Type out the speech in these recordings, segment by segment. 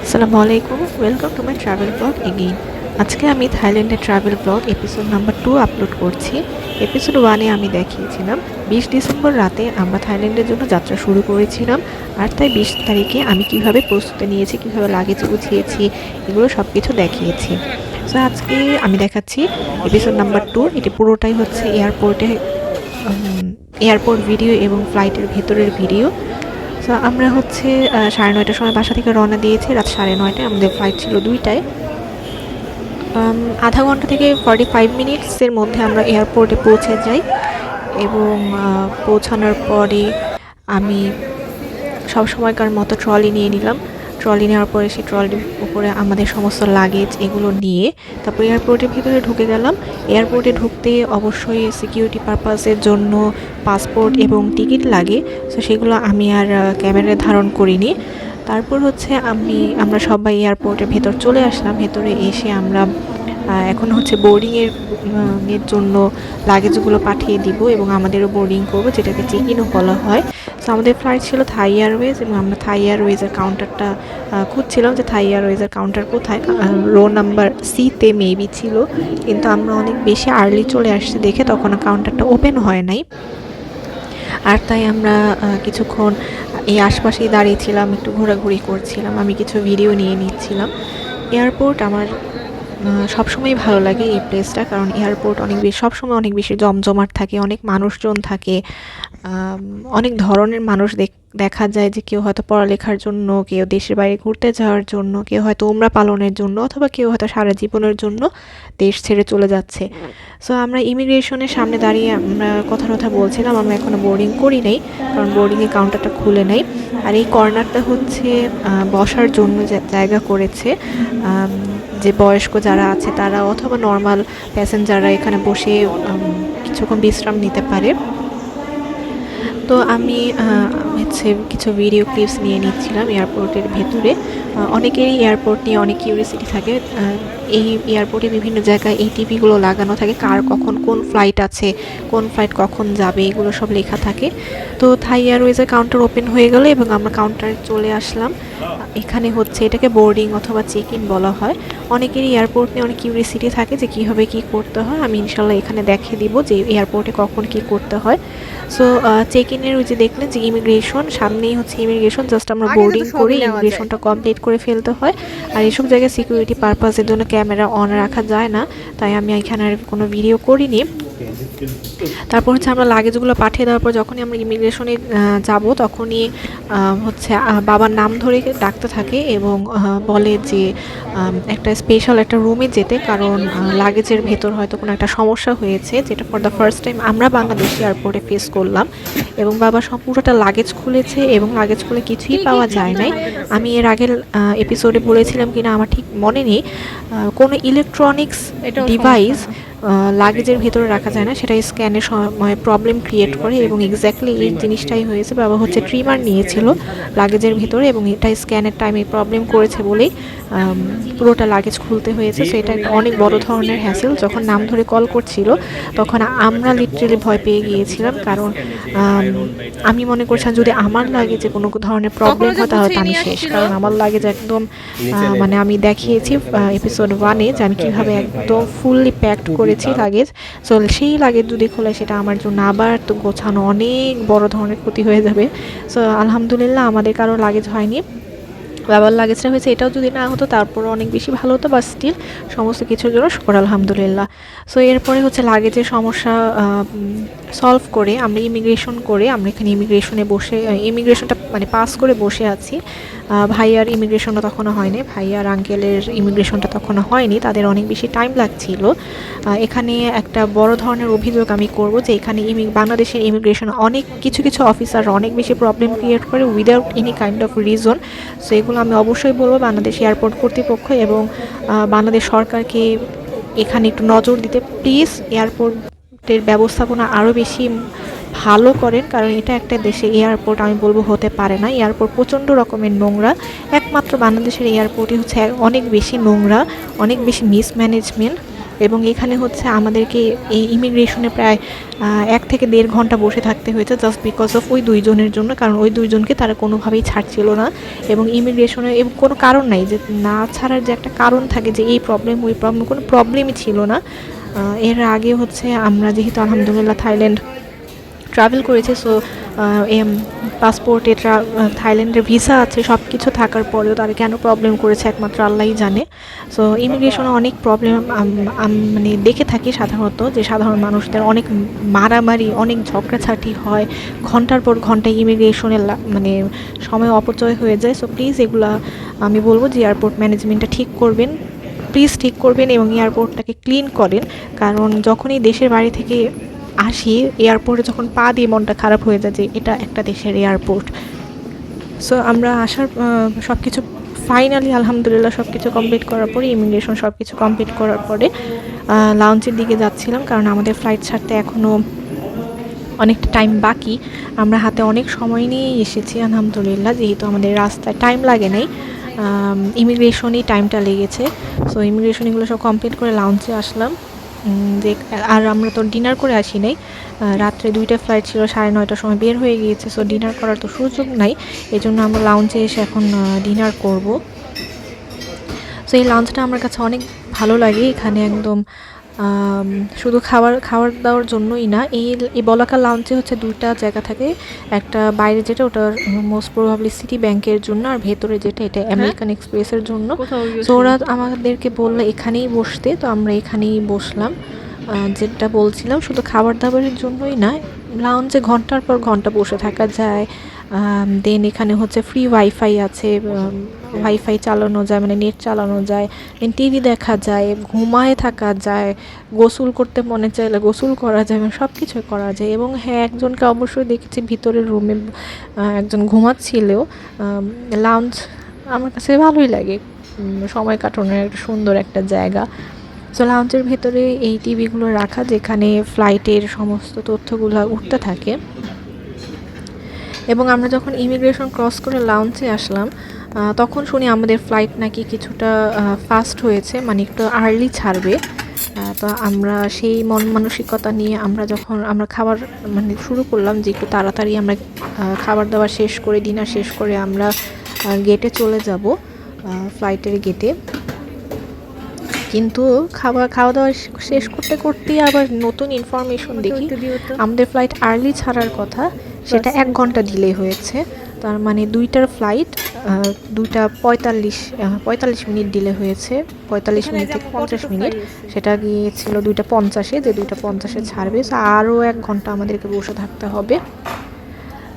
আসসালামু আলাইকুম, welcome to my travel blog again. আজকে আমি থাইল্যান্ডের travel blog episode number 2 upload করছি। এপিসোড 1-এ আমি দেখিয়েছিলাম 20 ডিসেম্বর রাতে আমরা থাইল্যান্ডের জন্য যাত্রা শুরু করেছিলাম, আর তাই 20 তারিখে আমি কিভাবে প্রস্তুতি নিয়েছি, কিভাবে লাগেজ গুছিয়েছি, এগুলো সব কিছু দেখিয়েছি। সো আজকে আমি দেখাচ্ছি এপিসোড নাম্বার 2। এটি পুরোটাই হচ্ছে এয়ারপোর্ট ভিডিও এবং ফ্লাইটের ভেতরের ভিডিও। সো আমরা হচ্ছে 9:30টার সময় বাসা থেকে রওনা দিয়েছি। রাত 9:30টায় আমাদের ফ্লাইট ছিল 2টায়। আধা ঘন্টা থেকে 45 মিনিটসের মধ্যে আমরা এয়ারপোর্টে পৌঁছে যাই এবং পৌঁছানোর পরে আমি সব সময়কার মতো ট্রলি নিয়ে নিলাম। ট্রলি নেওয়ার পরে সেই ট্রলির উপরে আমাদের সমস্ত লাগেজ এগুলো নিয়ে তারপর এয়ারপোর্টের ভিতরে ঢুকে গেলাম। এয়ারপোর্টে ঢুকতে অবশ্যই সিকিউরিটি পারপাসের জন্য পাসপোর্ট এবং টিকিট লাগে, সো সেগুলো আমি আর ক্যামেরায় ধারণ করিনি। তারপর হচ্ছে আমরা সবাই এয়ারপোর্টের ভেতর চলে আসলাম। ভেতরে এসে আমরা এখন হচ্ছে বোর্ডিংয়ের জন্য লাগেজগুলো পাঠিয়ে দিব এবং আমাদেরও বোর্ডিং করবো, যেটাকে চেক ইনও বলা হয়। সো আমাদের ফ্লাইট ছিল থাই এয়ারওয়েজ এবং আমরা থাই এয়ারওয়েজের কাউন্টারটা খুঁজছিলাম যে থাই এয়ারওয়েজের কাউন্টার কোথায়। রো নাম্বার সিতে মেবি ছিল, কিন্তু আমরা অনেক বেশি আর্লি চলে আসছি দেখে তখন কাউন্টারটা ওপেন হয় নাই। আর তাই আমরা কিছুক্ষণ এই আশপাশেই দাঁড়িয়েছিলাম, একটু ঘোরাঘুরি করছিলাম, আমি কিছু ভিডিও নিয়ে নিচ্ছিলাম। এয়ারপোর্ট আমার সবসময় ভালো লাগে এই প্লেসটা, কারণ এয়ারপোর্ট সবসময় অনেক বেশি জমজমাট থাকে, অনেক মানুষজন থাকে, অনেক ধরনের মানুষ দেখা যায় যে কেউ হয়তো পড়ালেখার জন্য, কেউ দেশের বাইরে ঘুরতে যাওয়ার জন্য, কেউ হয়তো উমরা পালনের জন্য, অথবা কেউ হয়তো সারা জীবনের জন্য দেশ ছেড়ে চলে যাচ্ছে। সো আমরা ইমিগ্রেশনের সামনে দাঁড়িয়ে আমরা কথা বলছিলাম। আমরা এখনও বোর্ডিং করি নাই, কারণ বোর্ডিংয়ের কাউন্টারটা খুলে নেই। আর এই কর্নারটা হচ্ছে বসার জন্য জায়গা করেছে, যে বয়স্ক যারা আছে তারা অথবা নর্মাল প্যাসেঞ্জাররা এখানে বসে কিছুক্ষণ বিশ্রাম নিতে পারে। তো আমি হচ্ছে কিছু ভিডিও ক্লিপস নিয়ে নিচ্ছিলাম এয়ারপোর্টের ভেতরে। অনেকেরই এয়ারপোর্ট নিয়ে অনেক কিউরিয়াসিটি থাকে। এই এয়ারপোর্টে বিভিন্ন জায়গায় এই টিভিগুলো লাগানো থাকে, কার কখন কোন ফ্লাইট আছে, কোন ফ্লাইট কখন যাবে, এগুলো সব লেখা থাকে। তো থাই এয়ারওয়েজের কাউন্টার ওপেন হয়ে গেল এবং আমরা কাউন্টারে চলে আসলাম। এখানে হচ্ছে এটাকে বোর্ডিং অথবা চেক ইন বলা হয়। অনেকেরই এয়ারপোর্ট নিয়ে অনেক কিউরিয়াসিটি থাকে যে কীভাবে কী করতে হয়। আমি ইনশাল্লাহ এখানে দেখিয়ে দিব যে এয়ারপোর্টে কখন কী করতে হয়। সো চেক ইনের ওই যে দেখলেন যে ইমিগ্রেশন, সামনেই হচ্ছে ইমিগ্রেশন, জাস্ট আমরা বোর্ডিং করে ইমিগ্রেশনটা কমপ্লিট করে ফেলতে হয়। আর এইসব জায়গায় সিকিউরিটি পারপাসের জন্য ক্যামেরা অন রাখা যায় না, তাই আমি এখানে আর কোনো ভিডিও করিনি। তারপর হচ্ছে আমরা লাগেজগুলো পাঠিয়ে দেওয়ার পর যখনই আমরা ইমিগ্রেশনে যাব তখনই হচ্ছে বাবার নাম ধরে ডাকতে থাকে এবং বলে যে একটা স্পেশাল একটা রুমে যেতে, কারণ লাগেজের ভেতর হয়তো কোনো একটা সমস্যা হয়েছে, যেটা ফর দ্য ফার্স্ট টাইম আমরা বাংলাদেশ এয়ারপোর্টে ফেস করলাম। এবং বাবা পুরোটা লাগেজ খুলেছে এবং লাগেজ খুলে কিছুই পাওয়া যায় নাই। আমি এর আগের এপিসোডে বলেছিলাম কিনা আমার ঠিক মনে নেই, কোনো ইলেকট্রনিক্স ডিভাইস লাগেজের ভেতরে রাখা যায় না, সেটা স্ক্যানের সময় প্রবলেম ক্রিয়েট করে এবং এক্স্যাক্টলি এই জিনিসটাই হয়েছে। বাবা হচ্ছে ট্রিমার নিয়েছিল লাগেজের ভেতরে এবং এটা স্ক্যানের টাইমে প্রবলেম করেছে বলেই পুরোটা লাগেজ খুলতে হয়েছে। সো এটা একটা অনেক বড় ধরনের হ্যাসেল। যখন নাম ধরে কল করছিল তখন আমরা লিটারেলি ভয় পেয়ে গিয়েছিলাম, কারণ আমি মনে করছিলাম যদি আমার লাগেজে কোনো ধরনের প্রবলেম হয় তাহলে আমি শেষ, কারণ আমার লাগেজ একদম মানে আমি দেখিয়েছি এপিসোড 1-এ যে আমি কীভাবে একদম ফুললি প্যাকড করেছি লাগেজ। সো সেই লাগেজ যদি খোলে সেটা আমার জন্য আবার তো গোছানো অনেক বড় ধরনের ক্ষতি হয়ে যাবে। সো আলহামদুলিল্লাহ আমাদের কারো লাগেজ হয়নি, বাবার লাগেজটা হয়েছে। এটাও যদি না হতো তারপরে অনেক বেশি ভালো হতো, বা স্টিল সমস্ত কিছুর জন্য শুকর আলহামদুলিল্লাহ। সো এরপরে হচ্ছে লাগেজের সমস্যা সলভ করে আমরা এখানে ইমিগ্রেশনটা মানে পাস করে বসে আছি। ভাইয়ার ইমিগ্রেশনটা তখনও হয়নি, ভাইয়ার আঙ্কেলের ইমিগ্রেশনটা তখনও হয়নি, তাদের অনেক বেশি টাইম লাগছিল। এখানে একটা বড় ধরনের অভিযোগ আমি করব যে এখানে বাংলাদেশের ইমিগ্রেশন অনেক কিছু অফিসার অনেক বেশি প্রবলেম ক্রিয়েট করে without any kind of reason. So এগুলো আমি অবশ্যই বলবো বাংলাদেশ এয়ারপোর্ট কর্তৃপক্ষ এবং বাংলাদেশ সরকারকে এখানে একটু নজর দিতে প্লিজ। এয়ারপোর্টের ব্যবস্থাপনা আরও বেশি ভালো করেন, কারণ এটা একটা দেশে এয়ারপোর্ট আমি বলবো হতে পারে না। এয়ারপোর্ট প্রচণ্ড রকমের নোংরা, একমাত্র বাংলাদেশের এয়ারপোর্টই হচ্ছে অনেক বেশি নোংরা, অনেক বেশি মিসম্যানেজমেন্ট। এবং এখানে হচ্ছে আমাদেরকে এই ইমিগ্রেশনে প্রায় 1 থেকে 1.5 ঘন্টা বসে থাকতে হয়েছে জাস্ট বিকজ অফ ওই দুইজনের জন্য, কারণ ওই দুইজনকে তারা কোনোভাবেই ছাড়ছিল না। এবং ইমিগ্রেশনে এবং কোনো কারণ নাই যে না ছাড়ার, যে একটা কারণ থাকে যে এই প্রবলেম ওই প্রবলেম, কোনো প্রবলেমই ছিল না। এর আগে হচ্ছে আমরা যেহেতু আলহামদুলিল্লাহ থাইল্যান্ড ট্রাভেল করেছি, সো পাসপোর্টে থাইল্যান্ডের ভিসা আছে, সব কিছু থাকার পরেও তারা কেন প্রবলেম করেছে একমাত্র আল্লাহই জানে। সো ইমিগ্রেশনে অনেক প্রবলেম মানে দেখে থাকি সাধারণত, যে সাধারণ মানুষদের অনেক মারামারি, অনেক ঝগড়াঝাটি হয়, ঘন্টার পর ঘন্টা ইমিগ্রেশনে মানে সময় অপচয় হয়ে যায়। সো প্লিজ এগুলা আমি বলবো যে এয়ারপোর্ট ম্যানেজমেন্টটা ঠিক করবেন, প্লিজ ঠিক করবেন এবং এয়ারপোর্টটাকে ক্লিন করেন। কারণ যখনই দেশের বাড়ি থেকে আসি, এয়ারপোর্টে যখন পা দিয়ে মনটা খারাপ হয়ে যায় যে এটা একটা দেশের এয়ারপোর্ট। সো আমরা আসার সব কিছু ফাইনালি আলহামদুলিল্লাহ সব কিছু কমপ্লিট করার পরে, ইমিগ্রেশন সব কিছু কমপ্লিট করার পরে লাউঞ্জের দিকে যাচ্ছিলাম, কারণ আমাদের ফ্লাইট ছাড়তে এখনও অনেকটা টাইম বাকি। আমরা হাতে অনেক সময় নিয়ে এসেছি আলহামদুলিল্লাহ, যেহেতু আমাদের রাস্তায় টাইম লাগে নাই, ইমিগ্রেশনেই টাইমটা লেগেছে। সো ইমিগ্রেশন এগুলো সব কমপ্লিট করে লাউঞ্জে আসলাম। যে আর আমরা তো ডিনার করে আসি নাই, রাত্রে 2টা ফ্লাইট ছিল, 9:30টার সময় বের হয়ে গিয়েছে। সো ডিনার করার তো সুযোগ নাই, এই জন্য আমরা লাউঞ্জে এসে এখন ডিনার করব। সো এই লাউঞ্জটা আমার কাছে অনেক ভালো লাগে। এখানে একদম শুধু খাবার দাওয়ার জন্যই না, এই বলাকা লাউঞ্জে হচ্ছে 2টা জায়গা থাকে। একটা বাইরে যেটা, ওটা মোস্ট প্রবাবলি সিটি ব্যাংকের জন্য, আর ভেতরে যেটা এটা আমেরিকান এক্সপ্রেসের জন্য। তো ওরা আমাদেরকে বললো এখানেই বসতে, তো আমরা এখানেই বসলাম। যেটা বলছিলাম, শুধু খাবার দাবারের জন্যই না, লাউঞ্জে ঘন্টার পর ঘন্টা বসে থাকা যায়। দেন এখানে হচ্ছে ফ্রি ওয়াইফাই আছে, ওয়াইফাই চালানো যায়, মানে নেট চালানো যায়, দেন টিভি দেখা যায়, ঘুমায় থাকা যায়, গোসল করতে মনে চাইলে গোসল করা যায়, মানে সব কিছুই করা যায়। এবং হ্যাঁ, একজনকে অবশ্যই দেখেছি ভিতরের রুমে একজন ঘুমাচ্ছিল। লাউঞ্জ আমার কাছে ভালোই লাগে, সময় কাটানোর একটা সুন্দর একটা জায়গা। সো লাউঞ্জের ভেতরে এই টিভিগুলো রাখা, যেখানে ফ্লাইটের সমস্ত তথ্যগুলো উঠতে থাকে। এবং আমরা যখন ইমিগ্রেশন ক্রস করে লাউঞ্জে আসলাম, তখন শুনি আমাদের ফ্লাইট নাকি কিছুটা ফাস্ট হয়েছে, মানে একটু আর্লি ছাড়বে। তো আমরা সেই মন মানসিকতা নিয়ে আমরা খাবার মানে শুরু করলাম, যে একটু তাড়াতাড়ি আমরা খাবার দাবার শেষ করে, ডিনার শেষ করে আমরা গেটে চলে যাব, ফ্লাইটের গেটে। কিন্তু খাওয়া দাওয়া শেষ করতে করতেই আবার নতুন ইনফরমেশন দেখি, আমাদের ফ্লাইট আর্লি ছাড়ার কথা, সেটা 1 ঘন্টা ডিলে হয়েছে। তার মানে 2টার ফ্লাইট 2:45 মিনিট ডিলে হয়েছে, 45 মিনিট থেকে 50 মিনিট। সেটা গিয়েছিল 2:50-এ, যে 2:50-এ ছাড়বে। সো আরও 1 ঘন্টা আমাদেরকে বসে থাকতে হবে।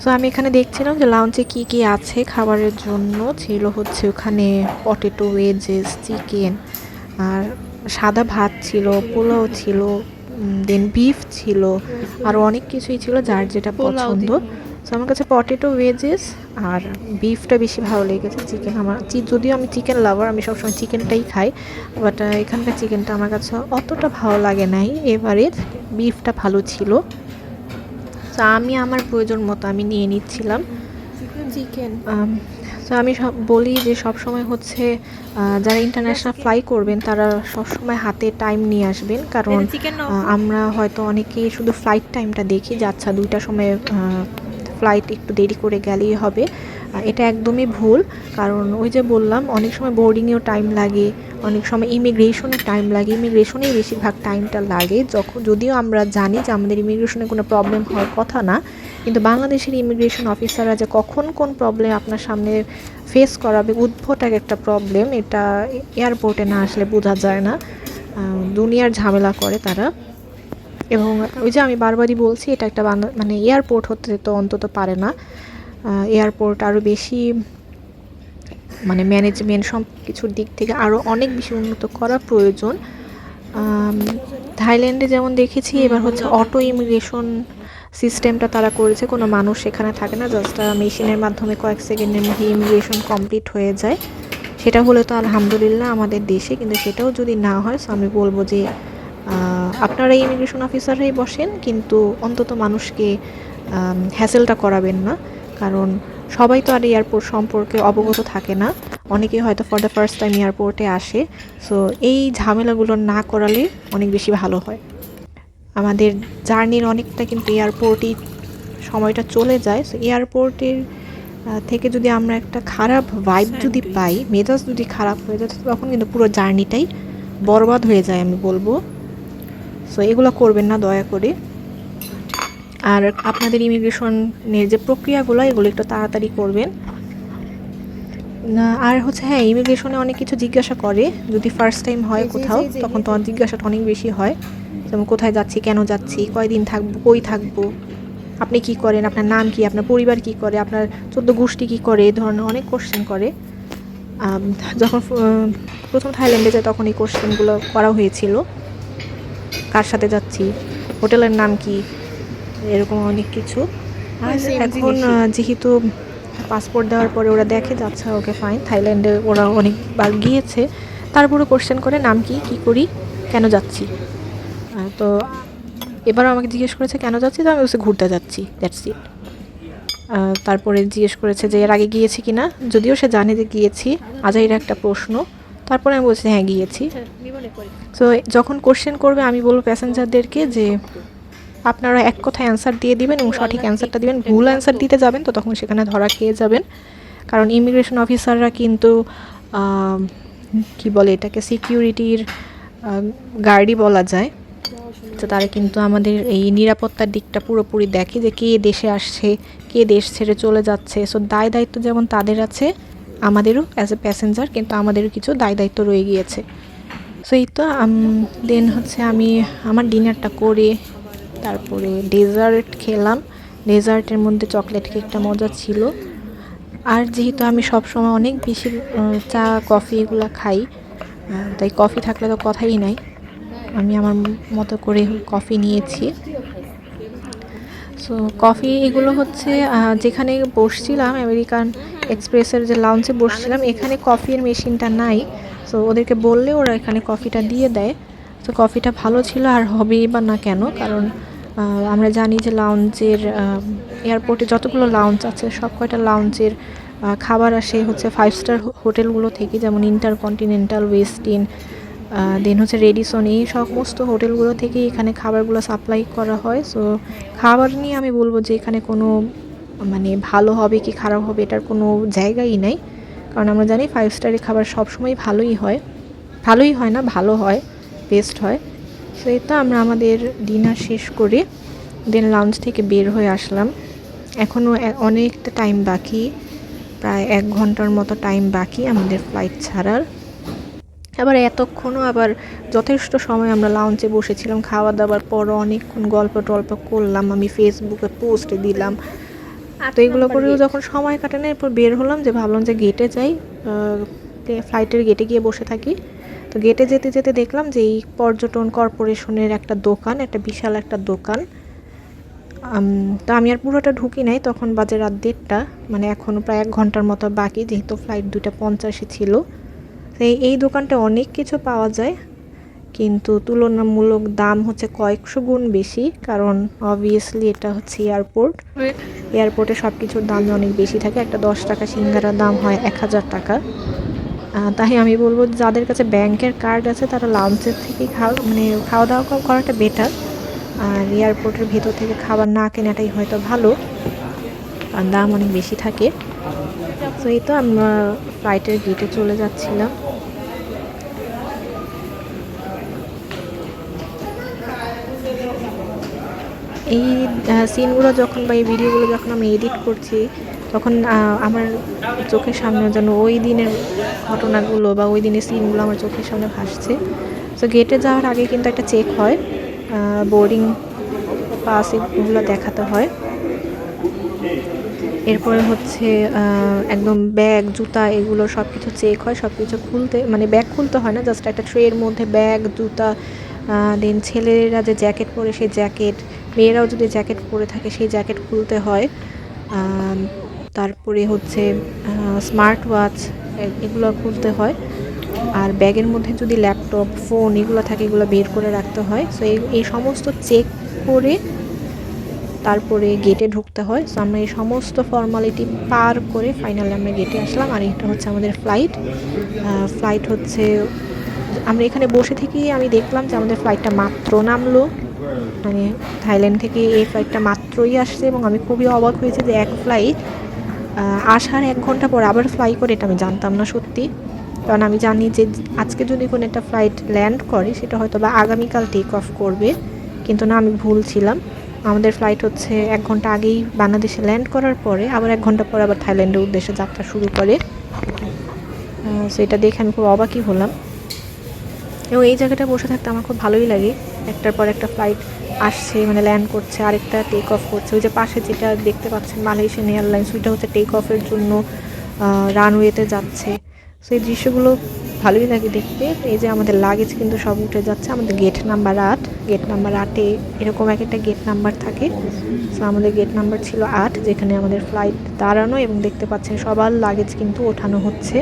সো আমি এখানে দেখছিলাম যে লাউঞ্জে কী কী আছে খাবারের জন্য। ছিল হচ্ছে ওখানে পটেটো ওয়েজেস, চিকেন, আর সাদা ভাত ছিল, পোলাও ছিল, দেন বিফ ছিল, আরও অনেক কিছুই ছিল যার যেটা পছন্দ। সো আমার কাছে পটেটো ওয়েজেস আর বিফটা বেশি ভালো লেগেছে। চিকেন যদিও আমি চিকেন লাভার, আমি সবসময় চিকেনটাই খাই, বাট এখানকার চিকেনটা আমার কাছে অতটা ভালো লাগে নাই, এভারেজ। বিফটা ভালো ছিল। সো আমি আমার প্রয়োজন মতো আমি নিয়ে নিচ্ছিলাম চিকেন। তো আমি বলি যে সবসময় হচ্ছে যারা ইন্টারন্যাশনাল ফ্লাই করবেন তারা সবসময় হাতে টাইম নিয়ে আসবেন, কারণ আমরা হয়তো অনেকেই শুধু ফ্লাইট টাইমটা দেখি যে আচ্ছা 2টার সময় ফ্লাইট, একটু দেরি করে গেলেই হবে। এটা একদমই ভুল, কারণ ওই যে বললাম অনেক সময় বোর্ডিংয়েও টাইম লাগে, অনেক সময় ইমিগ্রেশনে টাইম লাগে, ইমিগ্রেশনেই বেশিরভাগ টাইমটা লাগে। যদিও আমরা জানি যে আমাদের ইমিগ্রেশনে কোনো প্রবলেম হওয়ার কথা না, কিন্তু বাংলাদেশের ইমিগ্রেশন অফিসাররা যে কখন কোন প্রবলেম আপনার সামনে ফেস করাবে, উদ্ভট একটা প্রবলেম, এটা এয়ারপোর্টে না আসলে বোঝা যায় না। দুনিয়ার ঝামেলা করে তারা। এবং ওই যে আমি বারবারই বলছি, এটা একটা মানে এয়ারপোর্ট হতে তো অন্তত পারে না, এয়ারপোর্ট আরও বেশি মানে ম্যানেজমেন্ট সব কিছুর দিক থেকে আরও অনেক বেশি উন্নত করা প্রয়োজন। থাইল্যান্ডে যেমন দেখেছি, এবার হচ্ছে অটো ইমিগ্রেশন সিস্টেমটা তারা করেছে, কোনো মানুষ সেখানে থাকে না, জাস্ট মেশিনের মাধ্যমে কয়েক সেকেন্ডের মধ্যে ইমিগ্রেশন কমপ্লিট হয়ে যায়। সেটা হলে তো আলহামদুলিল্লাহ আমাদের দেশে, কিন্তু সেটাও যদি না হয়, সো আমি বলবো যে আপনারা ইমিগ্রেশন অফিসাররাই বসেন, কিন্তু অন্তত মানুষকে হ্যাসেলটা করাবেন না, কারণ সবাই তো আর এয়ারপোর্ট সম্পর্কে অবগত থাকে না। অনেকেই হয়তো ফর দ্য ফার্স্ট টাইম এয়ারপোর্টে আসে, সো এই ঝামেলাগুলো না করালে অনেক বেশি ভালো হয়। আমাদের জার্নির অনেকটা কিন্তু এয়ারপোর্টেই সময়টা চলে যায়। সো এয়ারপোর্টের থেকে যদি আমরা একটা খারাপ ভাইব যদি পাই, মেজাজ যদি খারাপ হয়ে যায়, তখন কিন্তু পুরো জার্নিটাই বরবাদ হয়ে যায় আমি বলবো। সো এগুলো করবেন না দয়া করে। আর আপনাদের ইমিগ্রেশনের যে প্রক্রিয়াগুলো, এগুলো একটু তাড়াতাড়ি করবেন। আর হচ্ছে হ্যাঁ, ইমিগ্রেশনে অনেক কিছু জিজ্ঞাসা করে। যদি ফার্স্ট টাইম হয় কোথাও, তখন তো জিজ্ঞাসাটা অনেক বেশি হয়। যেমন কোথায় যাচ্ছি, কেন যাচ্ছি, কয়দিন থাকবো, কই থাকবো, আপনি কি করেন, আপনার নাম কি, আপনার পরিবার কি করে, আপনার 14 গোষ্ঠী কী করে, এই ধরনের অনেক কোশ্চেন করে। যখন প্রথম থাইল্যান্ডে যায় তখন এই কোশ্চেনগুলো করা হয়েছিল। কার সাথে যাচ্ছি, হোটেলের নাম কি, এরকম অনেক কিছু। আর এখন যেহেতু পাসপোর্ট দেওয়ার পরে ওরা দেখে যাচ্ছে ওকে ফাইন, থাইল্যান্ডে ওরা অনেকবার গিয়েছে, তারপরে কোশ্চেন করে নাম কি, কী করি, কেন যাচ্ছি। তো এবার আমাকে জিজ্ঞেস করেছে কেন যাচ্ছি, তো আমি বলছি ঘুরতে যাচ্ছি, দ্যাটস ইট। তারপরে জিজ্ঞেস করেছে যে এর আগে গিয়েছি কি না, যদিও সে জানে যে গিয়েছি, আজাইরা একটা প্রশ্ন। তারপরে আমি বলছি হ্যাঁ গিয়েছি। তো যখন কোশ্চেন করবে আমি বলবো প্যাসেঞ্জারদেরকে যে আপনারা এক কথায় অ্যান্সার দিয়ে দিবেন এবং সঠিক অ্যান্সারটা দিবেন। ভুল অ্যান্সার দিতে যাবেন তো তখন সেখানে ধরা খেয়ে যাবেন, কারণ ইমিগ্রেশন অফিসাররা কিন্তু কি বলে এটাকে, সিকিউরিটির গার্ডই বলা যায়। তো তারা কিন্তু আমাদের এই নিরাপত্তার দিকটা পুরোপুরি দেখে যে কে দেশে আসছে, কে দেশ ছেড়ে চলে যাচ্ছে। সো দায়িত্ব যেমন তাদের আছে, আমাদেরও অ্যাজ এ প্যাসেঞ্জার কিন্তু আমাদেরও কিছু দায়িত্ব রয়ে গিয়েছে। সো এই তো দেন হচ্ছে আমি আমার ডিনারটা করে তারপরে ডেজার্ট খেলাম। ডেজার্টের মধ্যে চকলেট কেকটা মজা ছিল। আর যেহেতু আমি সবসময় অনেক বেশি চা কফি এগুলো খাই, তাই কফি থাকলে তো কথাই নাই, আমি আমার মতো করে কফি নিয়েছি। সো কফি এগুলো হচ্ছে যেখানে বসছিলাম আমেরিকান এক্সপ্রেসের যে লাউঞ্জে বসছিলাম, এখানে কফির মেশিনটা নাই। সো ওদেরকে বললে ওরা এখানে কফিটা দিয়ে দেয়। তো কফিটা ভালো ছিল, আর হবেই বা না কেন, কারণ আমরা জানি যে লাউঞ্জের এয়ারপোর্টে যতগুলো লাউঞ্জ আছে সব কয়টা লাউঞ্জের খাবার আসে হচ্ছে 5 স্টার হোটেলগুলো থেকে, যেমন ইন্টারকন্টিনেন্টাল, ওয়েস্টিন, দেন হচ্ছে রেডিসন, এই সমস্ত হোটেলগুলো থেকে এখানে খাবারগুলো সাপ্লাই করা হয়। সো খাবার নিয়ে আমি বলবো যে এখানে কোনো মানে ভালো হবে কি খারাপ হবে এটার কোনো জায়গাই নাই, কারণ আমরা জানি 5 স্টারের খাবার সবসময় ভালোই হয় না, ভালো হয়, বেস্ট হয়। সো এই তো আমরা আমাদের ডিনার শেষ করে দেন লাউঞ্জ থেকে বের হয়ে আসলাম। এখনও অনেকটা টাইম বাকি, প্রায় 1 ঘন্টার মতো টাইম বাকি আমাদের ফ্লাইট ছাড়ার। আবার এতক্ষণও আবার যথেষ্ট সময় আমরা লাউঞ্জে বসেছিলাম, খাওয়া দাওয়ার পর অনেকক্ষণ গল্প টল্প করলাম, আমি ফেসবুকে পোস্টে দিলাম। তো এগুলো করেও যখন সময় কাটানোর এরপর বের হলাম, যে ভাবলাম যে গেটে যাই, ফ্লাইটের গেটে গিয়ে বসে থাকি। তো গেটে যেতে যেতে দেখলাম যে এই পর্যটন কর্পোরেশনের একটা দোকান, একটা বিশাল একটা দোকান। তো আমি আর পুরোটা ঢুকি নাই, তখন বাজে রাত 1:30, মানে এখনও প্রায় 1 ঘন্টার মতো বাকি, যেহেতু ফ্লাইট 2:50 ছিল। এই দোকানটা অনেক কিছু পাওয়া যায়, কিন্তু তুলনামূলক দাম হচ্ছে কয়েকশো গুণ বেশি, কারণ অবভিয়াসলি এটা হচ্ছে এয়ারপোর্টে সব কিছুর দাম অনেক বেশি থাকে। একটা 10 টাকা সিঙ্গারার দাম হয় 1000 টাকা। তাই আমি বলবো যাদের কাছে ব্যাংকের কার্ড আছে তারা লাউঞ্জের থেকেই খাওয়া দাওয়া করাটা বেটার, আর এয়ারপোর্টের ভেতর থেকে খাবার না কেনাটাই হয়তো ভালো, আর দাম অনেক বেশি থাকে। তো এই তো আমরা ফ্লাইটের গেটে চলে যাচ্ছিলাম। এই সিনগুলো যখন বা এই ভিডিওগুলো যখন আমি এডিট করছি, তখন আমার চোখের সামনে যেন ওই দিনের ঘটনাগুলো বা ওই দিনের সিনগুলো আমার চোখের সামনে ভাসছে। তো গেটে যাওয়ার আগে কিন্তু একটা চেক হয়, বোর্ডিং পাস এগুলো দেখাতে হয়। এরপরে হচ্ছে একদম ব্যাগ, জুতা, এগুলো সব কিছু চেক হয়। সব কিছু খুলতে, মানে ব্যাগ খুলতে হয় না, জাস্ট একটা ট্রের মধ্যে ব্যাগ, জুতা, দেন ছেলেরা যে জ্যাকেট পরে সেই জ্যাকেট, মেয়েরাও যদি জ্যাকেট পরে থাকে সেই জ্যাকেট খুলতে হয়। তারপরে হচ্ছে স্মার্ট ওয়াচ, এগুলো খুলতে হয়। আর ব্যাগের মধ্যে যদি ল্যাপটপ, ফোন এগুলো থাকে, এগুলো বের করে রাখতে হয়। সো এই সমস্ত চেক করে তারপরে গেটে ঢুকতে হয়। সো আমরা এই সমস্ত ফর্মালিটি পার করে ফাইনালি আমরা গেটে আসলাম। আর এটা হচ্ছে আমাদের ফ্লাইট হচ্ছে আমরা এখানে বসে থেকেই আমি দেখলাম যে আমাদের ফ্লাইটটা মাত্র নামলো, মানে থাইল্যান্ড থেকে এই ফ্লাইটটা মাত্রই আসছে এবং আমি খুবই অবাক হয়েছি যে এক ফ্লাইট আসার 1 ঘন্টা পর আবার ফ্লাই করে, এটা আমি জানতাম না সত্যি। কারণ আমি জানি যে আজকে যদি কোনো একটা ফ্লাইট ল্যান্ড করে সেটা হয়তো বা আগামীকাল টেক অফ করবে, কিন্তু না, আমি ভুল ছিলাম। আমাদের ফ্লাইট হচ্ছে 1 ঘন্টা আগেই বাংলাদেশে ল্যান্ড করার পরে আবার 1 ঘন্টা পরে আবার থাইল্যান্ডের উদ্দেশ্যে যাত্রা শুরু করে। সো এটা দেখে আমি খুব অবাকই হলাম এবং এই জায়গাটা বসে থাকতে আমার খুব ভালোই লাগে। একটার পর একটা ফ্লাইট আসছে, মানে ল্যান্ড করছে, আরেকটা টেক অফ করছে। ওই যে পাশে যেটা দেখতে পাচ্ছেন মালয়েশিয়ান এয়ারলাইন্স, ওইটা হচ্ছে টেক অফের জন্য রানওয়েতে যাচ্ছে। সো এই দৃশ্যগুলো ভালোই লাগে দেখতে। এই যে আমাদের লাগেজ কিন্তু সব উঠে যাচ্ছে। আমাদের গেট নাম্বার 8, গেট নাম্বার 8-এ এরকম একটা গেট নাম্বার থাকে। সো আমাদের গেট নাম্বার ছিল 8, যেখানে আমাদের ফ্লাইট দাঁড়ানো এবং দেখতে পাচ্ছেন সবার লাগেজ কিন্তু ওঠানো হচ্ছে।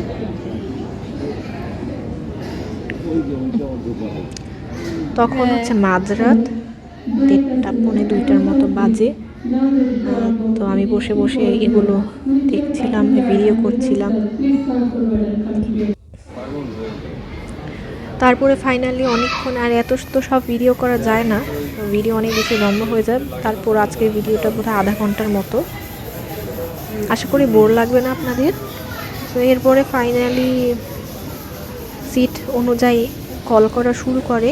তখন হচ্ছে মাঝরাত 1:30 পৌনে 2টার মতো বাজে। তো আমি বসে বসে এগুলো দেখছিলাম, ভিডিও করছিলাম। তারপরে ফাইনালি অনেকক্ষণ, আর এত তো সব ভিডিও করা যায় না, ভিডিও অনেক বেশি লম্বা হয়ে যায়। তারপর আজকের ভিডিওটা বোধহয় আধা ঘন্টার মতো, আশা করি বোর লাগবে না আপনাদের। তো এরপরে ফাইনালি সিট অনুযায়ী কল করা শুরু করে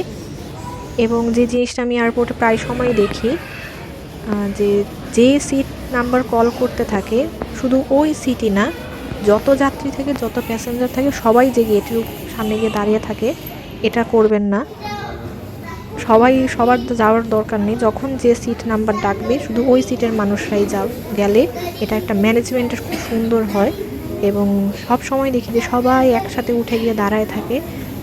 এবং যে জিনিসটা আমি এয়ারপোর্টে প্রায় সময় দেখি, যে সিট নাম্বার কল করতে থাকে শুধু ওই সিটই না, যত যাত্রী থাকে, যত প্যাসেঞ্জার থাকে, সবাই যে গেটের সামনে গিয়ে দাঁড়িয়ে থাকে, এটা করবেন না। সবার যাওয়ার দরকার নেই। যখন যে সিট নাম্বার ডাকবে শুধু ওই সিটের মানুষরাই গেলে এটা একটা ম্যানেজমেন্টের খুব সুন্দর হয় এবং সব সময় দেখি যে সবাই একসাথে উঠে গিয়ে দাঁড়ায় থাকে।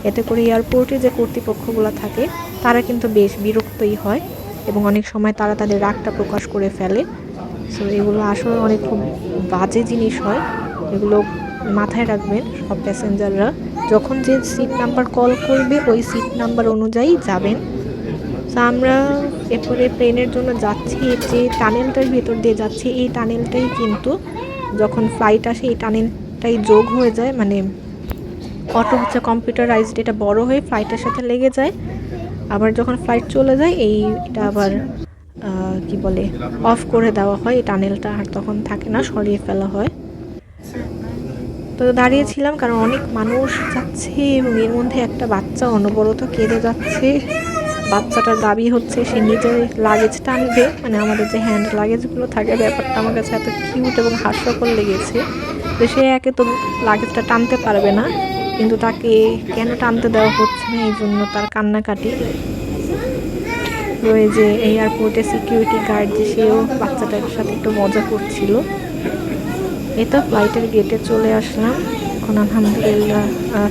এতে করে এয়ারপোর্টে যে কর্তৃপক্ষগুলো থাকে তারা কিন্তু বেশ বিরক্তই হয় এবং অনেক সময় তারা তাদের রাগটা প্রকাশ করে ফেলে। সো এগুলো আসলে অনেক খুব বাজে জিনিস হয়, এগুলো মাথায় রাখবেন সব প্যাসেঞ্জাররা। যখন যে সিট নাম্বার কল করবে ওই সিট নাম্বার অনুযায়ী যাবেন। তো আমরা এরপরে প্লেনের জন্য যাচ্ছি, যে টানেলটার ভেতর দিয়ে যাচ্ছি, এই টানেলটাই কিন্তু যখন ফ্লাইট আসে এই টানেলটাই যোগ হয়ে যায়, মানে অটো হচ্ছে কম্পিউটারাইজড, এটা বড় হয়ে ফ্লাইটের সাথে লেগে যায়। আবার যখন ফ্লাইট চলে যায় এটা আবার কি বলে অফ করে দেওয়া হয়, এই টানেলটা আর তখন থাকে না, সরিয়ে ফেলা হয়। তো দাঁড়িয়েছিলাম কারণ অনেক মানুষ যাচ্ছে এবং এর মধ্যে একটা বাচ্চা অনবরত কেঁদে যাচ্ছে। বাচ্চাটার দাবি হচ্ছে সে নিজের লাগেজ টানবে, মানে আমাদের যে হ্যান্ড লাগেজগুলো থাকে, ব্যাপারটা আমার কাছে এত কিউট এবং হাস্যকর লেগেছে। তো সে একে তো লাগেজটা টানতে পারবে না, কিন্তু তাকে কেন টানতে দেওয়া হচ্ছে না এই জন্য তার কান্নাকাটি। ওই যে এয়ারপোর্টে সিকিউরিটি গার্ড যে সেও বাচ্চাটার সাথে একটু মজা করছিল। তো ফ্লাইটের গেটে চলে আসলাম। এখন আলহামদুলিল্লাহ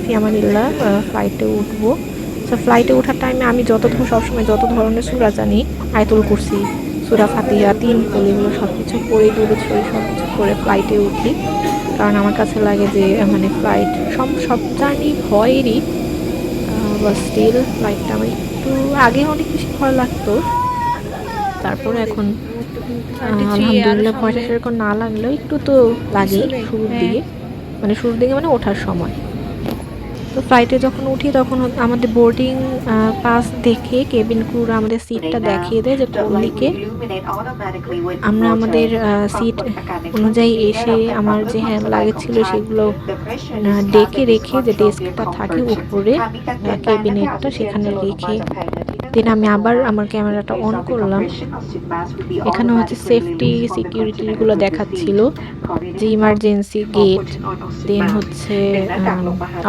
ফিয়ামানিল্লাহ ফ্লাইটে উঠবো। তো ফ্লাইটে ওঠার টাইমে আমি সবসময় যত ধরনের সূরা জানি, আয়াতুল কুরসি, সূরা ফাতিহা, 3 কুল, এগুলো সব কিছু পড়ে দুরূদ শরীফ সব কিছু করে ফ্লাইটে উঠি। কারণ আমার কাছে লাগে যে মানে ফ্লাইট সব জানি ভয়েরই, বা স্টিল ফ্লাইটটা আমার একটু আগে অনেক বেশি ভয় লাগতো, তারপরে এখন আলহামদুলিল্লাহ ভয়টা সেরকম না লাগলেও একটু তো লাগে শুরুর দিকে মানে ওঠার সময়। তো ফ্লাইটে যখন উঠি তখন আমাদের বোর্ডিং পাস দেখে কেবিন ক্রুরা আমাদের সিটটা দেখিয়ে দেয় যে কোন দিকে। আমরা আমাদের সিট অনুযায়ী এসে আমার যে হ্যান্ড লাগেজ ছিল সেগুলো ডেকে রেখে, যে ডেস্কটা থাকে উপরে কেবিনেটটা, সেখানে রেখে দেন আমি আবার আমার ক্যামেরাটা অন করলাম। এখানে হচ্ছে সেফটি সিকিউরিটিগুলো দেখাচ্ছিল যে ইমার্জেন্সি গেট, দেন হচ্ছে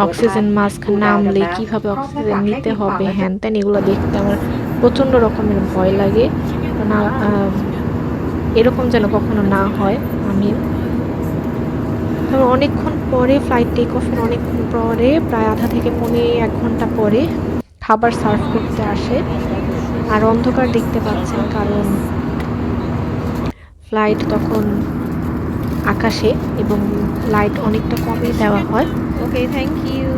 অক্সিজেন মাস্ক নামলে কিভাবে অক্সিজেন নিতে হবে, হ্যান ত্যান, এগুলো দেখতে আমার প্রচণ্ড রকমের ভয় লাগে না, এরকম যেন কখনো না হয়। আমি অনেকক্ষণ পরে ফ্লাইট টেক অফের অনেকক্ষণ পরে, প্রায় আধা থেকে পৌনে 1 ঘন্টা পরে খাবার সার্ভ করতে আসে। আর অন্ধকার দেখতে পাচ্ছেন কারণ ফ্লাইট তখন আকাশে এবং লাইট অনেকটা কমই দেওয়া হয়। ওকে, থ্যাংক ইউ।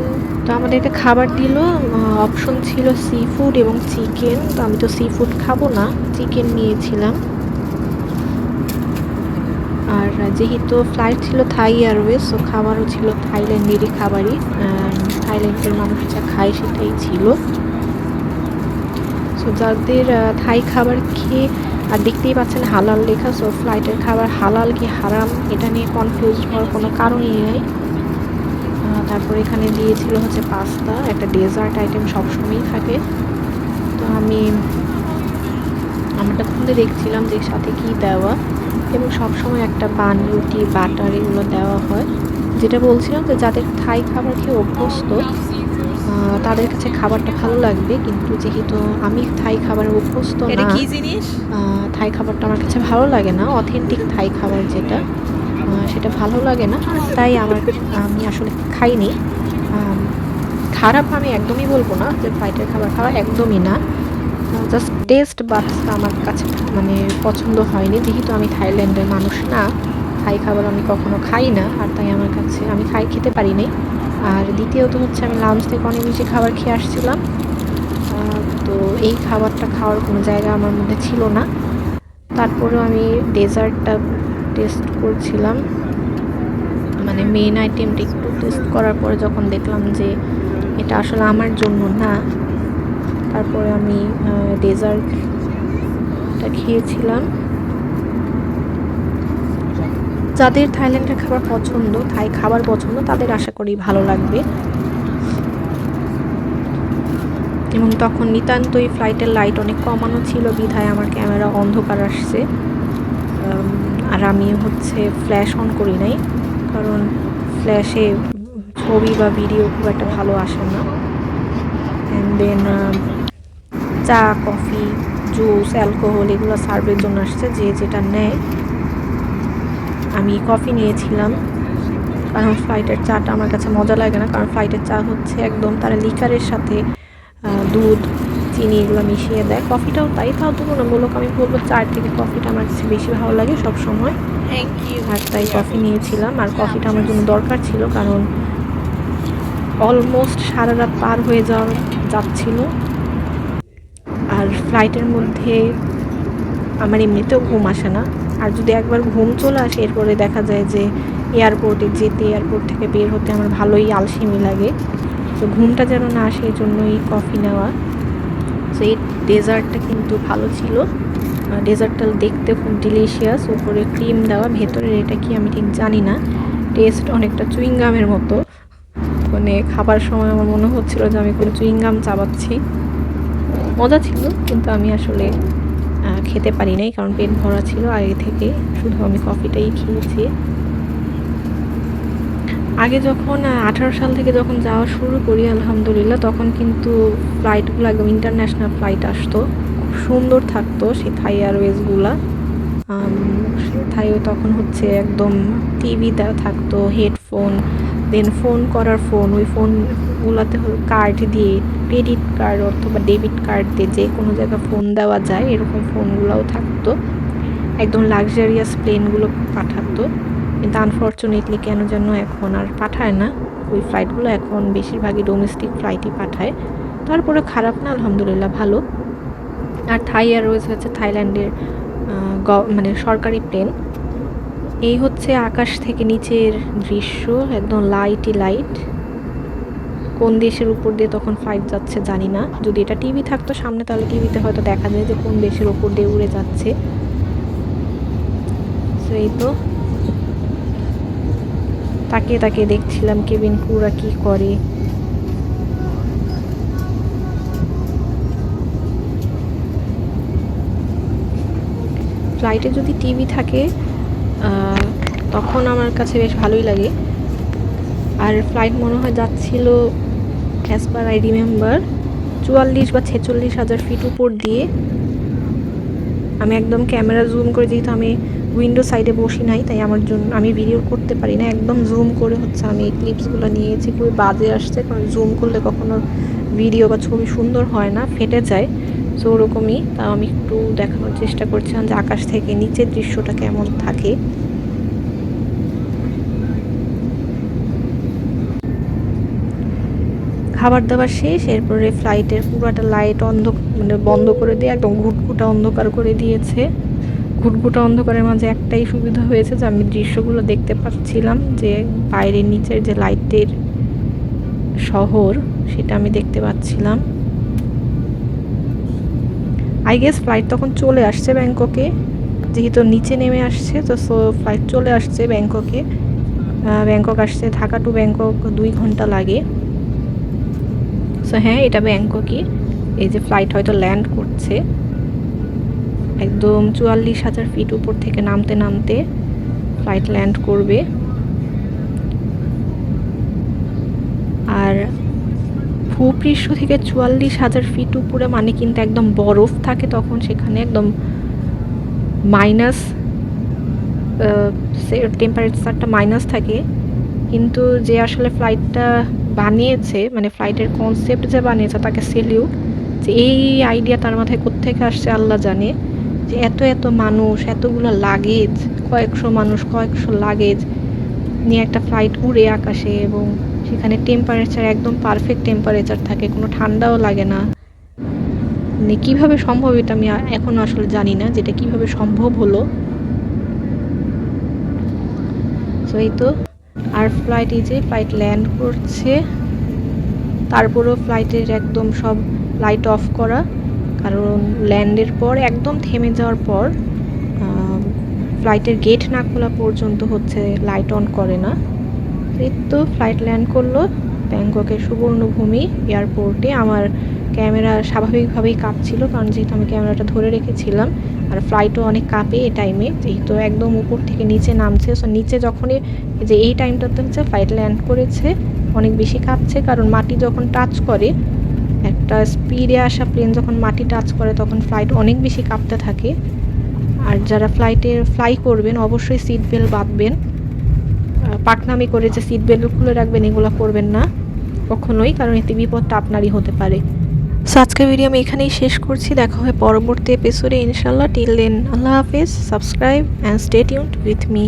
তো আমাদেরকে খাবার দিল, অপশন ছিল সি ফুড এবং চিকেন। তো আমি তো সি ফুড খাবো না, চিকেন নিয়েছিলাম। যেহেতু ফ্লাইট ছিল থাই এয়ারওয়েজ, তো খাবারও ছিল থাইল্যান্ডেরই খাবারই, থাইল্যান্ডের মানুষ যা খায় সেটাই ছিল। সো যাদের থাই খাবার খেয়ে, আর দেখতেই পাচ্ছেন হালাল লেখা, সো ফ্লাইটের খাবার হালাল কি হারাম এটা নিয়ে কনফিউজ হওয়ার কোনো কারণই নেই। তারপর এখানে দিয়েছিল হচ্ছে পাস্তা, একটা ডেজার্ট আইটেম সবসময়ই থাকে। তো আমি আমারটা খুলে দেখছিলাম যে সাথে কি দেওয়া, এবং সবসময় একটা বান, রুটি, বাটার এগুলো দেওয়া হয়। যেটা বলছিলাম যে যাদের থাই খাবার খেয়ে অভ্যস্ত তাদের কাছে খাবারটা ভালো লাগবে, কিন্তু যেহেতু আমি থাই খাবারে অভ্যস্ত না, থাই খাবারটা আমার কাছে ভালো লাগে না, অথেন্টিক থাই খাবার যেটা সেটা ভালো লাগে না, তাই আমি আসলে খাইনি। খারাপ আমি একদমই বলবো না যে ফ্লাইটের খাবার খাওয়া, একদমই না, জাস্ট টেস্ট বাট আমার কাছে মানে পছন্দ হয়নি, যেহেতু আমি থাইল্যান্ডের মানুষ না, থাই খাবার আমি কখনো খাই না, আর তাই আমার কাছে আমি খেতে পারিনি। আর দ্বিতীয়ত হচ্ছে আমি লাউঞ্জ থেকে অনেক বেশি খাবার খেয়ে আসছিলাম, তো এই খাবারটা খাওয়ার কোনো জায়গা আমার মধ্যে ছিল না। তারপরেও আমি ডেজার্টটা টেস্ট করছিলাম, মানে মেন আইটেমটা একটু টেস্ট করার পরে যখন দেখলাম যে এটা আসলে আমার জন্য না, তারপরে আমি ডেজার্টটা খেয়েছিলাম। যাদের থাইল্যান্ডের খাবার পছন্দ, থাই খাবার পছন্দ, তাদের আশা করি ভালো লাগবে। এবং তখন নিতান্তই ফ্লাইটের লাইট অনেক কমানো ছিল বিধায় আমার ক্যামেরা অন্ধকার আসছে, আর আমি হচ্ছে ফ্ল্যাশ অন করি নাই, কারণ ফ্ল্যাশে ছবি বা ভিডিও খুব একটা ভালো আসে না। অ্যান্ড দেন চা, কফি, জুস, অ্যালকোহল এগুলো সার্ভের জন্য আসছে, যে যেটা নেয়। আমি কফি নিয়েছিলাম, কারণ ফ্লাইটের চাটা আমার কাছে মজা লাগে না, কারণ ফ্লাইটের চা হচ্ছে একদম তারা লিকারের সাথে দুধ, চিনি এগুলো মিশিয়ে দেয়। কফিটাও তাই, তাও তুলনামূলক আমি বলবো চার থেকে কফিটা আমার কাছে বেশি ভালো লাগে সবসময়, আর তাই কফি নিয়েছিলাম। আর কফিটা আমার জন্য দরকার ছিল, কারণ অলমোস্ট সারা রাত পার হয়ে যাচ্ছিল, আর ফ্লাইটের মধ্যে আমার এমনিতেও ঘুম আসে না, আর যদি একবার ঘুম চলে আসে এরপরে দেখা যায় যে এয়ারপোর্টে যেতে, এয়ারপোর্ট থেকে বের হতে আমার ভালোই আলসেমি লাগে, তো ঘুমটা যেন না আসে এই জন্যই কফি নেওয়া। তো এই ডেজার্টটা কিন্তু ভালো ছিল, ডেজার্টটা দেখতে খুব ডিলিশিয়াস, উপরে ক্রিম দেওয়া, ভেতরের এটা কি আমি ঠিক জানি না, টেস্ট অনেকটা চুইংগামের মতো, মানে খাবার সময় আমার মনে হচ্ছিল যে আমি কোনো চুইংগাম চাবাচ্ছি। মজা ছিল, কিন্তু আমি আসলে খেতে পারি নাই, কারণ পেট ভরা ছিল আগে থেকে, শুধু আমি কফিটাই খেয়েছি। আগে যখন 18 সাল থেকে যখন যাওয়া শুরু করি আলহামদুলিল্লাহ, তখন কিন্তু ফ্লাইটগুলো একদম ইন্টারন্যাশনাল ফ্লাইট আসতো, খুব সুন্দর থাকতো সেই থাই এয়ারওয়েজগুলো। থাইও তখন হচ্ছে একদম টিভি দেওয়া থাকতো, হেডফোন, দেন ফোন করার ফোন, ওই ফোনগুলোতে কার্ড দিয়ে, ক্রেডিট কার্ড অথবা ডেবিট কার্ড দিয়ে যে কোনো জায়গায় ফোন দেওয়া যায়, এরকম ফোনগুলোও থাকতো। একদম লাক্সারিয়াস প্লেনগুলো পাঠাতো, কিন্তু আনফর্চুনেটলি কেন যেন এখন আর পাঠায় না ওই ফ্লাইটগুলো, এখন বেশিরভাগই ডোমেস্টিক ফ্লাইটই পাঠায়। তারপরে খারাপ না, আলহামদুলিল্লাহ ভালো। আর থাই এয়ারওয়েজ হচ্ছে থাইল্যান্ডের মানে সরকারি প্লেন। এই হচ্ছে আকাশ থেকে নিচের দৃশ্য, একদম লাইটই লাইট। কোন দেশের উপর দিয়ে তখন ফ্লাইট যাচ্ছে জানি না, যদি এটা টিভি থাকতো সামনে তাহলে টিভিতে হয়তো দেখা যায় যে কোন দেশের উপর দিয়ে উড়ে যাচ্ছে। এই তো তাকিয়ে তাকিয়ে দেখছিলাম কেবিন ক্রুরা কি করে। ফ্লাইটে যদি টিভি থাকে তখন আমার কাছে বেশ ভালোই লাগে। আর ফ্লাইট মনে হয় যাচ্ছিল, অ্যাজ পার আই রিমেম্বার, 44 বা 46 হাজার ফিট উপর দিয়ে। আমি একদম ক্যামেরা জুম করে, যেহেতু আমি উইন্ডো সাইডে বসি নাই তাই আমার জন্য আমি ভিডিও করতে পারি না, একদম জুম করে হচ্ছে আমি এই ক্লিপসগুলো নিয়েছি। খুবই বাজে আসছে, কারণ জুম করলে কখনো ভিডিও বা ছবি সুন্দর হয় না, ফেটে যায়। সো ওরকমই, তাও আমি একটু দেখানোর চেষ্টা করছিলাম যে আকাশ থেকে নিচের দৃশ্যটা কেমন থাকে। খাবার দাবার শেষ, এরপরে ফ্লাইটের পুরোটা লাইট মানে বন্ধ করে দিয়ে একদম ঘুটঘুটা অন্ধকার করে দিয়েছে। ঘুটঘুটে অন্ধকারের মাঝে একটাই সুবিধা হয়েছে যে আমি দৃশ্যগুলো দেখতে পাচ্ছিলাম, যে বাইরের নিচের যে লাইটের শহর সেটা আমি দেখতে পাচ্ছিলাম। আই গেস ফ্লাইট তখন চলে আসছে ব্যাংককে, যেহেতু নিচে নেমে আসছে তো সো ফ্লাইট চলে আসছে ব্যাংককে। ব্যাংকক আসছে, ঢাকা টু ব্যাংকক 2 ঘন্টা লাগে। সো হ্যাঁ, এটা ব্যাংককই। এই যে ফ্লাইট হয়তো ল্যান্ড করছে একদম 44,000 ফিট উপর থেকে নামতে নামতে ফ্লাইট ল্যান্ড করবে। আর ভূপৃষ্ঠ থেকে 44,000 ফিট উপরে মানে কিন্তু একদম বরফ থাকে তখন সেখানে, একদম মাইনাস টেম্পারেচারটা মাইনাস থাকে। কিন্তু যে আসলে ফ্লাইটটা বানিয়েছে, মানে ফ্লাইটের কনসেপ্ট যে বানিয়েছে তাকে সেলিউট, যে এই আইডিয়া তার মাথায় কোত্থেকে আসছে আল্লাহ জানে, যে এত এত মানুষ, এতগুলো লাগেজ, কয়েকশো মানুষ, কয়েকশো লাগেজ নিয়ে একটা ফ্লাইট উড়ে আকাশে, এবং সেখানে টেম্পারেচার একদম পারফেক্ট টেম্পারেচার থাকে, কোনো ঠান্ডাও লাগে না। মানে কীভাবে সম্ভব এটা আমি এখনও আসলে জানি না, যেটা কিভাবে সম্ভব হলো। সো এই তো, আর ফ্লাইট, এই যে ফ্লাইট ল্যান্ড করছে, তারপরেও ফ্লাইটের একদম সব লাইট অফ করা, কারণ ল্যান্ডের পর একদম থেমে যাওয়ার পর ফ্লাইটের গেট না খোলা পর্যন্ত হচ্ছে লাইট অন করে না। এই তো ফ্লাইট ল্যান্ড করলো ব্যাংককের সুবর্ণভূমি এয়ারপোর্টে। আমার ক্যামেরা স্বাভাবিকভাবেই কাঁপছিল, কারণ যেহেতু আমি ক্যামেরাটা ধরে রেখেছিলাম, আর ফ্লাইটও অনেক কাঁপে এই টাইমে, যেহেতু একদম উপর থেকে নিচে নামছে। সো নিচে যখনই যে এই টাইমটাতে হচ্ছে ফ্লাইট ল্যান্ড করেছে, অনেক বেশি কাঁপছে, কারণ মাটি যখন টাচ করে, একটা স্পিডে আসা প্লেন যখন মাটি টাচ করে তখন ফ্লাইট অনেক বেশি কাঁপতে থাকে। আর যারা ফ্লাই করবেন অবশ্যই সিট বেল্ট বাঁধবেন, পাকনামি করে যে সিট বেল্ট খুলে রাখবেন এগুলো করবেন না কখনোই, কারণ এতে বিপদটা আপনারই হতে পারে। সো আজকের ভিডিও আমি এখানেই শেষ করছি, দেখা হবে পরবর্তী এপিসোডে ইনশাল্লাহ। টিল দেন আল্লাহ হাফেজ, subscribe and stay tuned with me.